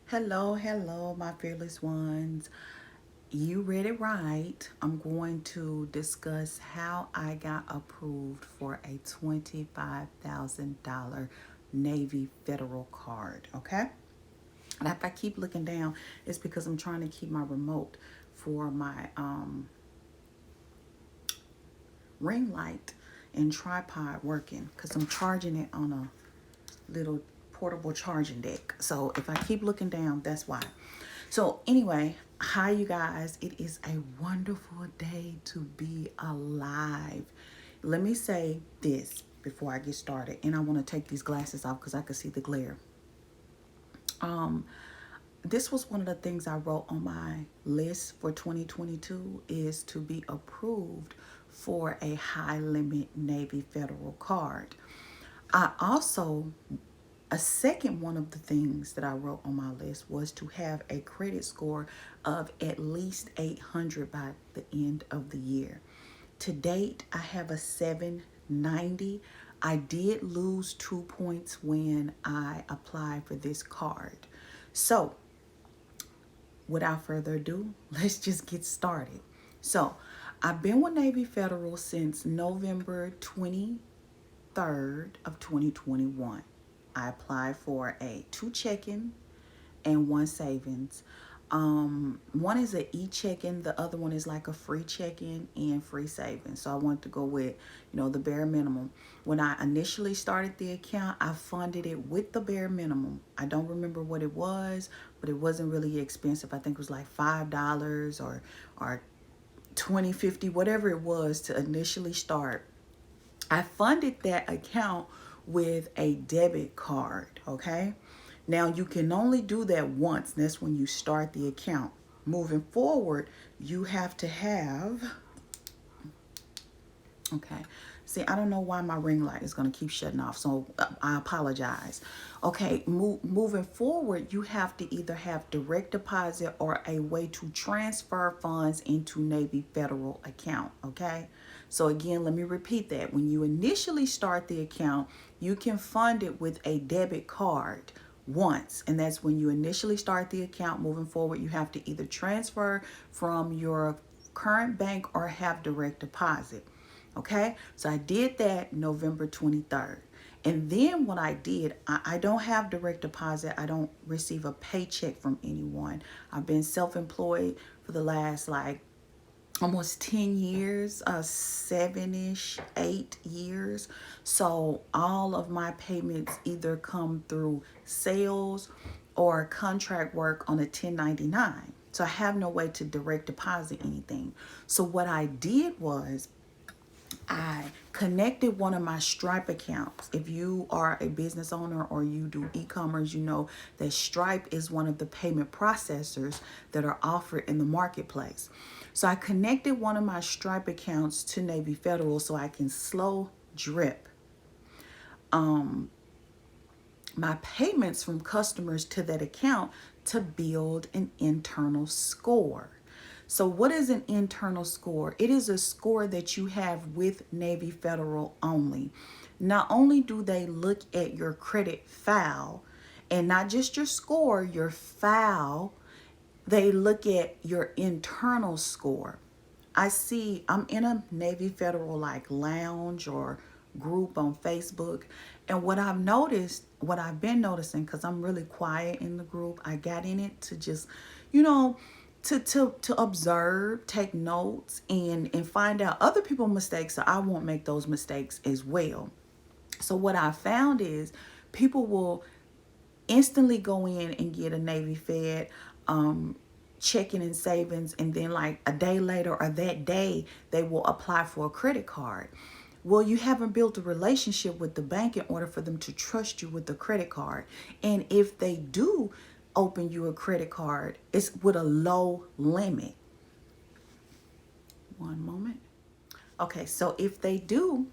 Hello, hello, my fearless ones. You read it right. I'm going to discuss how I got approved for a $25,000 Navy federal card. Okay? And if I keep looking down, it's because I'm trying to keep my remote for my ring light and tripod working because I'm charging it on a little portable charging deck. So if I keep looking down, that's why. So anyway, hi you guys. It is a wonderful day to be alive. Let me say this before I get started, and I want to take these glasses off because I can see the glare. This was one of the things I wrote on my list for 2022 is to be approved for a high limit Navy federal card. I also A second one of the things that I wrote on my list was to have a credit score of at least 800 by the end of the year. To date, I have a 790. I did lose 2 points when I applied for this card. So, without further ado, let's just get started. So, I've been with Navy Federal since November 23rd of 2021. I applied for a 2 checking and 1 savings. One is an e-checking, the other one is like a free checking and free savings. So I wanted to go with, the bare minimum. When I initially started the account, I funded it with the bare minimum. I don't remember what it was, but it wasn't really expensive. I think it was like $5 or 20, 50, whatever it was to initially start. I funded that account with a debit card, okay? Now you can only do that once. That's when you start the account. Moving forward, you have to have, okay. See, I don't know why my ring light is going to keep shutting off, so I apologize. Okay, moving forward, you have to either have direct deposit or a way to transfer funds into Navy Federal account, okay? So again, let me repeat that. When you initially start the account, you can fund it with a debit card once, and that's when you initially start the account. Moving forward, you have to either transfer from your current bank or have direct deposit. Okay, so I did that November 23rd. And then what I did, I don't have direct deposit. I don't receive a paycheck from anyone. I've been self-employed for the last like almost 10 years, 7-ish, 8 years. So all of my payments either come through sales or contract work on a 1099. So I have no way to direct deposit anything. So what I did was I connected one of my Stripe accounts. If you are a business owner or you do e-commerce, you know that Stripe is one of the payment processors that are offered in the marketplace. So I connected one of my Stripe accounts to Navy Federal so I can slow drip my payments from customers to that account to build an internal score. So what is an internal score? It is a score that you have with Navy Federal only. Not only do they look at your credit file and not just your score, your file, they look at your internal score. I'm in a Navy Federal like lounge or group on Facebook. And what I've been noticing, because I'm really quiet in the group, I got in it to just, you know, to observe, take notes, and find out other people's mistakes so I won't make those mistakes as well. So what I found is people will instantly go in and get a Navy Fed checking and savings, and then like a day later or that day they will apply for a credit card. Well, you haven't built a relationship with the bank in order for them to trust you with the credit card. And if they do open you a credit card, it's with a low limit. One moment. Okay, so if they do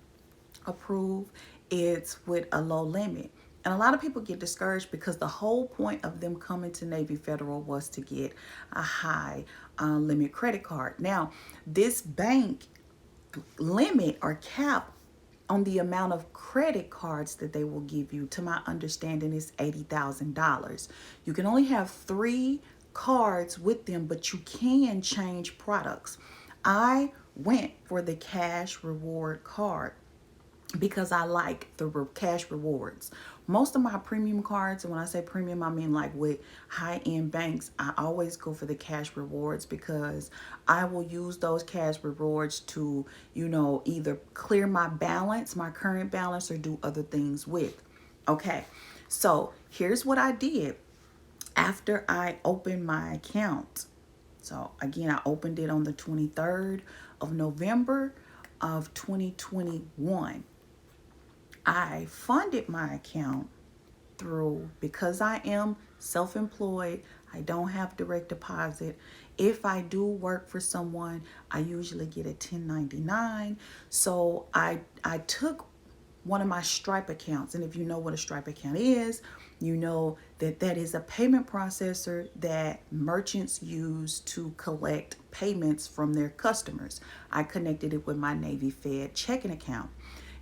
approve, it's with a low limit. And a lot of people get discouraged because the whole point of them coming to Navy Federal was to get a high limit credit card. Now, this bank limit or cap on the amount of credit cards that they will give you. To my understanding, is $80,000. You can only have 3 cards with them, but you can change products. I went for the cash reward card because I like the cash rewards. Most of my premium cards, and when I say premium, I mean like with high-end banks, I always go for the cash rewards because I will use those cash rewards to, either clear my balance, my current balance, or do other things with. Okay, so here's what I did after I opened my account. So again, I opened it on the 23rd of November of 2021. I funded my account because I am self-employed, I don't have direct deposit. If I do work for someone, I usually get a 1099. So I took one of my Stripe accounts, and if you know what a Stripe account is, you know that that is a payment processor that merchants use to collect payments from their customers. I connected it with my Navy Fed checking account.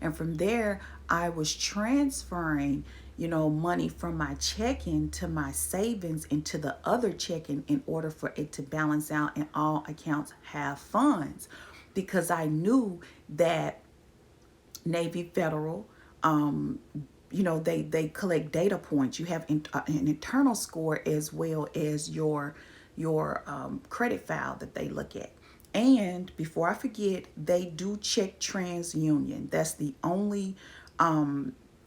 And from there, I was transferring, money from my checking to my savings into the other checking in order for it to balance out and all accounts have funds. Because I knew that Navy Federal, they collect data points. You have an internal score as well as your credit file that they look at. And before I forget, they do check TransUnion. That's the only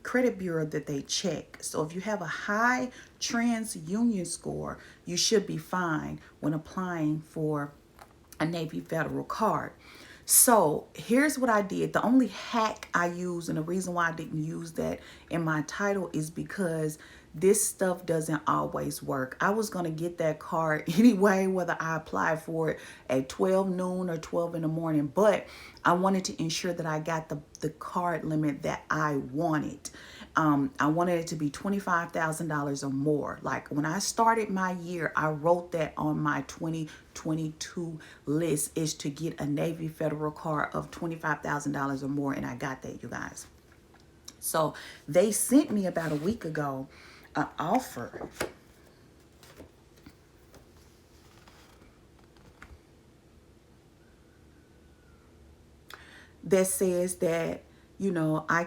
credit bureau that they check. So if you have a high TransUnion score, you should be fine when applying for a Navy Federal card. So here's what I did. The only hack I used, and the reason why I didn't use that in my title, is because this stuff doesn't always work. I was going to get that card anyway, whether I applied for it at 12 noon or 12 in the morning. But I wanted to ensure that I got the card limit that I wanted. I wanted it to be $25,000 or more. Like when I started my year, I wrote that on my 2022 list, is to get a Navy Federal card of $25,000 or more. And I got that, you guys. So they sent me about a week ago an offer that says that I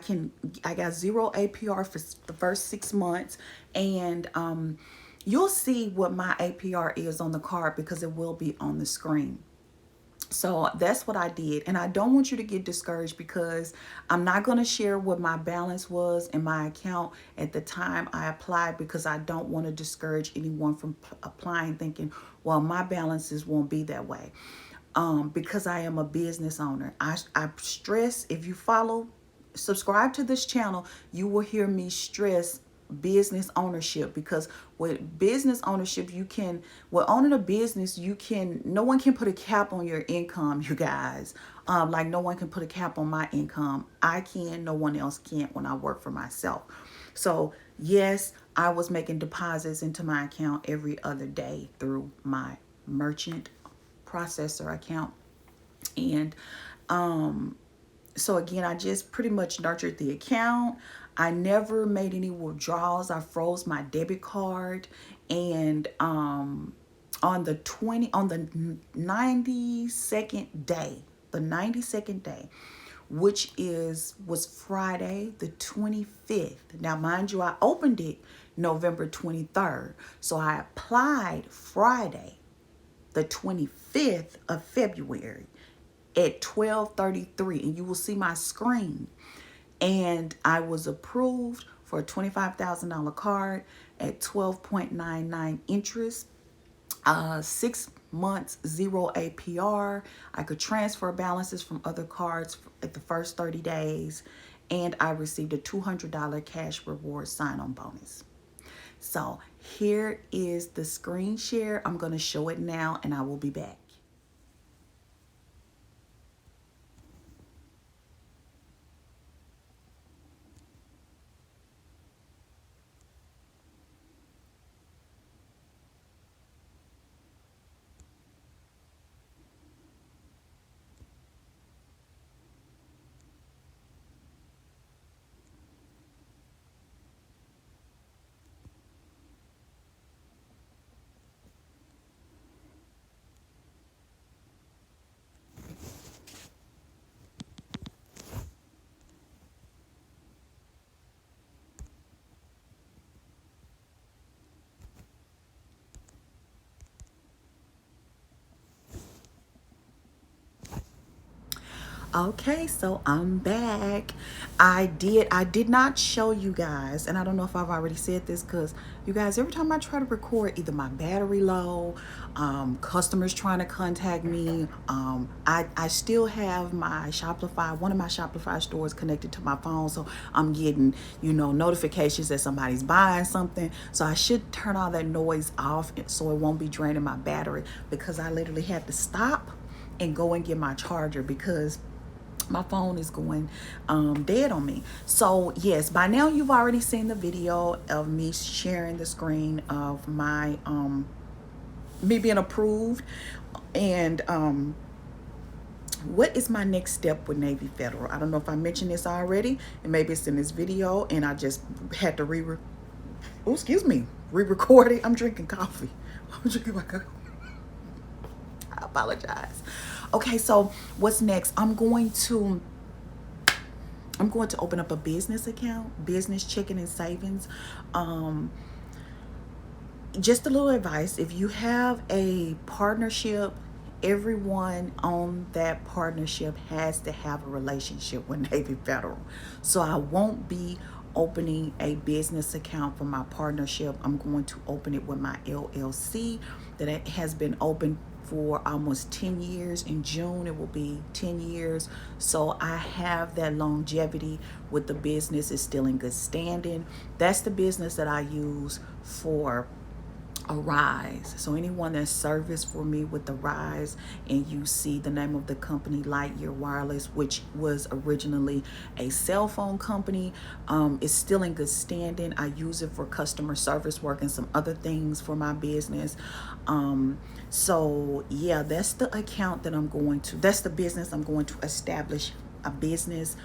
got 0 APR for the first 6 months, and you'll see what my APR is on the card because it will be on the screen. So that's what I did. And I don't want you to get discouraged because I'm not going to share what my balance was in my account at the time I applied, because I don't want to discourage anyone from applying thinking, well, my balances won't be that way. Because I am a business owner. I stress, if you subscribe to this channel, you will hear me stress business ownership, because with business ownership, with owning a business, no one can put a cap on your income, you guys. Like no one can put a cap on my income. I can, no one else can't when I work for myself. So yes, I was making deposits into my account every other day through my merchant processor account. And so again, I just pretty much nurtured the account. I never made any withdrawals. I froze my debit card. And on the 92nd day, which was Friday the 25th. Now, mind you, I opened it November 23rd. So I applied Friday the 25th of February at 12:33, and you will see my screen. And I was approved for a $25,000 card at 12.99 interest, 6 months, 0 APR. I could transfer balances from other cards at the first 30 days, and I received a $200 cash reward sign-on bonus. So here is the screen share. I'm going to show it now, and I will be back. Okay, so I'm back. I did not show you guys, and I don't know if I've already said this, because you guys, every time I try to record, either my battery low, customers trying to contact me, I still have my Shopify, one of my Shopify stores connected to my phone, so I'm getting, notifications that somebody's buying something. So I should turn all that noise off so it won't be draining my battery, because I literally had to stop and go and get my charger because my phone is going dead on me. So yes, by now you've already seen the video of me sharing the screen of my me being approved. And what is my next step with Navy Federal? I don't know if I mentioned this already, and maybe it's in this video and I just had to re-record it. I'm drinking coffee. I'm drinking my coffee. I apologize. Okay, so what's next? I'm going to open up a business account, business checking and savings. Just a little advice: if you have a partnership, everyone on that partnership has to have a relationship with Navy Federal. So I won't be opening a business account for my partnership. I'm going to open it with my LLC that it has been open for almost 10 years. In June it will be 10 years. So I have that longevity with the business. Is still in good standing. That's the business that I use for Arise. So anyone that serviced for me with the Rise, and you see the name of the company Lightyear Wireless, which was originally a cell phone company, is still in good standing. I use it for customer service work and some other things for my business. So yeah, that's the account that that's the business I'm going to establish. A business,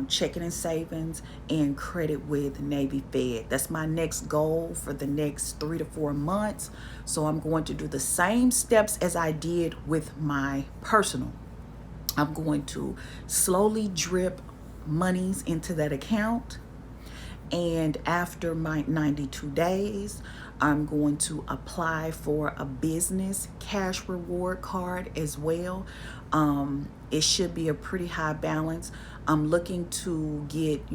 checking and savings and credit with Navy Fed. That's my next goal for the next 3 to 4 months. So I'm going to do the same steps as I did with my personal. I'm going to slowly drip monies into that account. And after my 92 days, I'm going to apply for a business cash reward card as well. It should be a pretty high balance. I'm looking to get,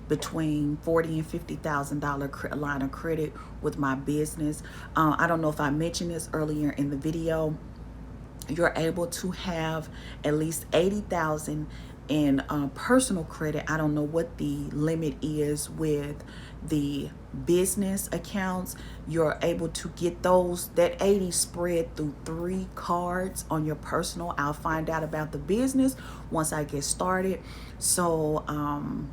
between $40,000 and $50,000 line of credit with my business. I don't know if I mentioned this earlier in the video. You're able to have at least $80,000 in personal credit. I don't know what the limit is with the business accounts. You're able to get that 80 spread through 3 cards on your personal. I'll find out about the business once I get started. So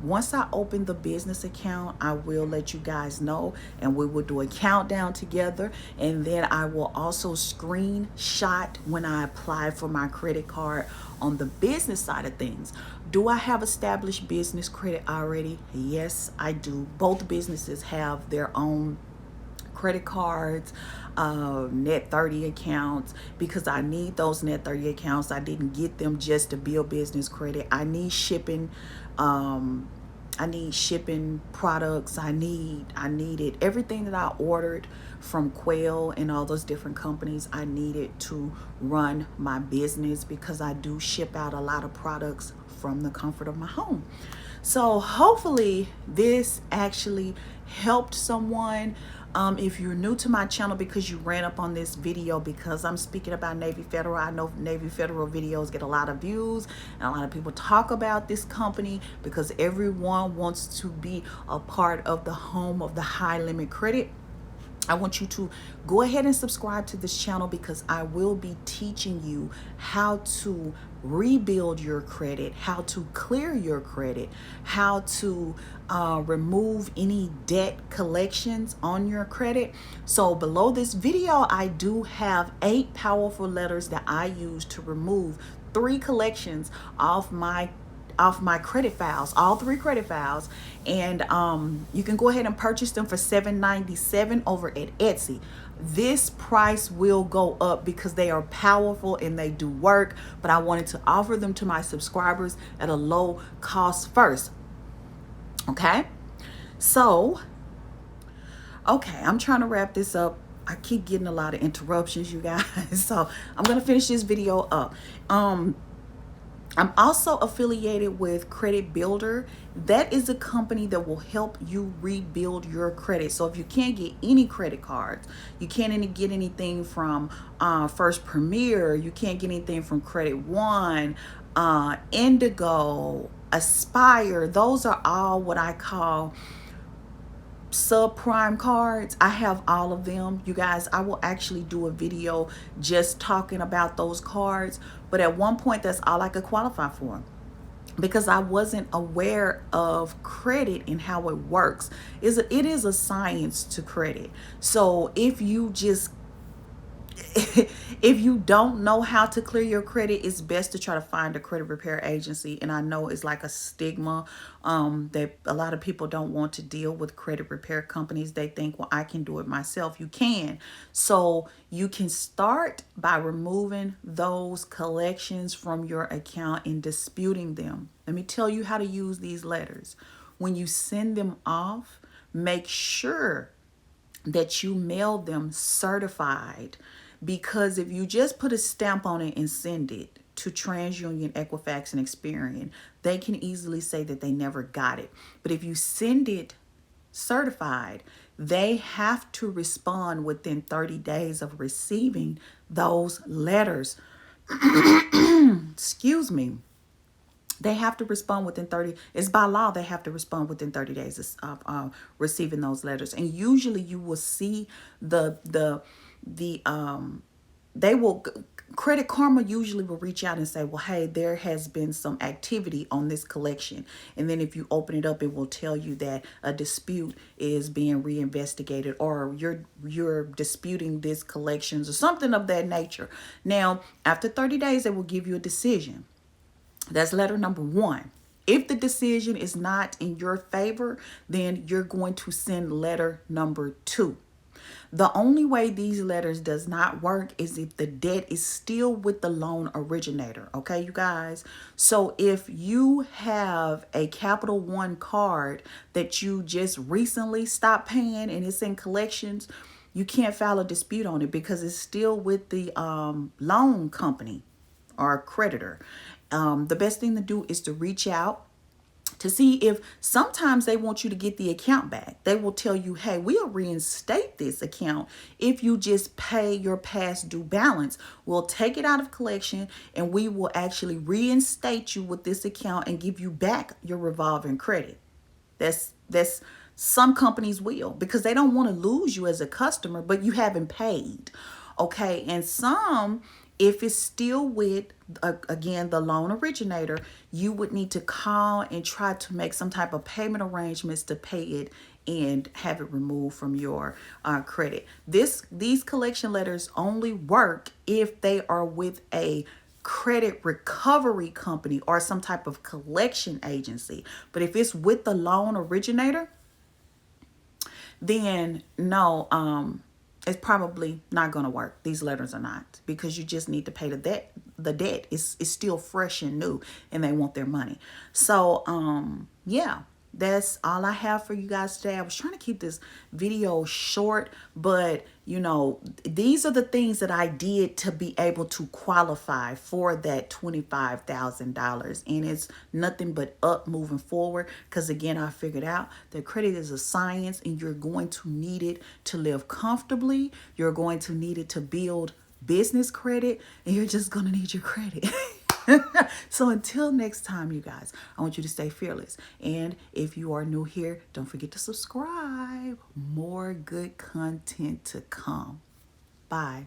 once I open the business account, I will let you guys know, and we will do a countdown together. And then I will also screenshot when I apply for my credit card on the business side of things. Do I have established business credit already? Yes, I do. Both businesses have their own credit cards, net 30 accounts, because I need those net 30 accounts. I didn't get them just to build business credit. I need shipping. I need shipping products. I needed everything that I ordered from Quail and all those different companies. I needed to run my business because I do ship out a lot of products from the comfort of my home. So hopefully this actually helped someone. If you're new to my channel because you ran up on this video because I'm speaking about Navy Federal, I know Navy Federal videos get a lot of views and a lot of people talk about this company because everyone wants to be a part of the home of the high limit credit. I want you to go ahead and subscribe to this channel because I will be teaching you how to rebuild your credit, how to clear your credit, how to remove any debt collections on your credit. So below this video, I do have 8 powerful letters that I use to remove 3 collections off my credit files, all 3 credit files. And you can go ahead and purchase them for $7.97 over at Etsy. This price will go up because they are powerful and they do work, but I wanted to offer them to my subscribers at a low cost first. Okay, so I'm trying to wrap this up. I keep getting a lot of interruptions, you guys. So I'm gonna finish this video up. I'm also affiliated with Credit Builder. That is a company that will help you rebuild your credit. So if you can't get any credit cards, you can't get anything from First Premier, you can't get anything from Credit One, Indigo, Aspire. Those are all what I call subprime cards. I have all of them. You guys, I will actually do a video just talking about those cards. But at one point, that's all I could qualify for because I wasn't aware of credit and how it works. It is a science to credit. So if you don't know how to clear your credit, it's best to try to find a credit repair agency. And I know it's like a stigma that a lot of people don't want to deal with credit repair companies. They think, well, I can do it myself. You can. So you can start by removing those collections from your account and disputing them. Let me tell you how to use these letters. When you send them off, make sure that you mail them certified, because if you just put a stamp on it and send it to TransUnion, Equifax, and Experian, they can easily say that they never got it. But if you send it certified, they have to respond within 30 days of receiving those letters. Excuse me. They have to respond within 30. It's by law they have to respond within 30 days of receiving those letters. And usually you will see they will, Credit Karma usually will reach out and say, well, hey, there has been some activity on this collection. And then if you open it up, it will tell you that a dispute is being reinvestigated, or you're disputing this collections or something of that nature. Now, after 30 days, they will give you a decision. That's letter number one. If the decision is not in your favor, then you're going to send letter number two. The only way these letters does not work is if the debt is still with the loan originator. Okay, you guys. So if you have a Capital One card that you just recently stopped paying and it's in collections, you can't file a dispute on it because it's still with the loan company or creditor. The best thing to do is to reach out to see if sometimes they want you to get the account back. They will tell you, hey, we'll reinstate this account if you just pay your past due balance. We'll take it out of collection and we will actually reinstate you with this account and give you back your revolving credit. That's some companies will, because they don't want to lose you as a customer, but you haven't paid. Okay, and some, if it's still with, again, the loan originator, you would need to call and try to make some type of payment arrangements to pay it and have it removed from your credit. These collection letters only work if they are with a credit recovery company or some type of collection agency. But if it's with the loan originator, then no, it's probably not going to work. These letters are not, because you just need to pay the debt. The debt is still fresh and new and they want their money. So, yeah, that's all I have for you guys today. I was trying to keep this video short, but you know, these are the things that I did to be able to qualify for that $25,000. And it's nothing but up moving forward. Because again, I figured out that credit is a science and you're going to need it to live comfortably. You're going to need it to build business credit, and you're just going to need your credit. So until next time, you guys, I want you to stay fearless. And if you are new here, don't forget to subscribe. More good content to come. Bye.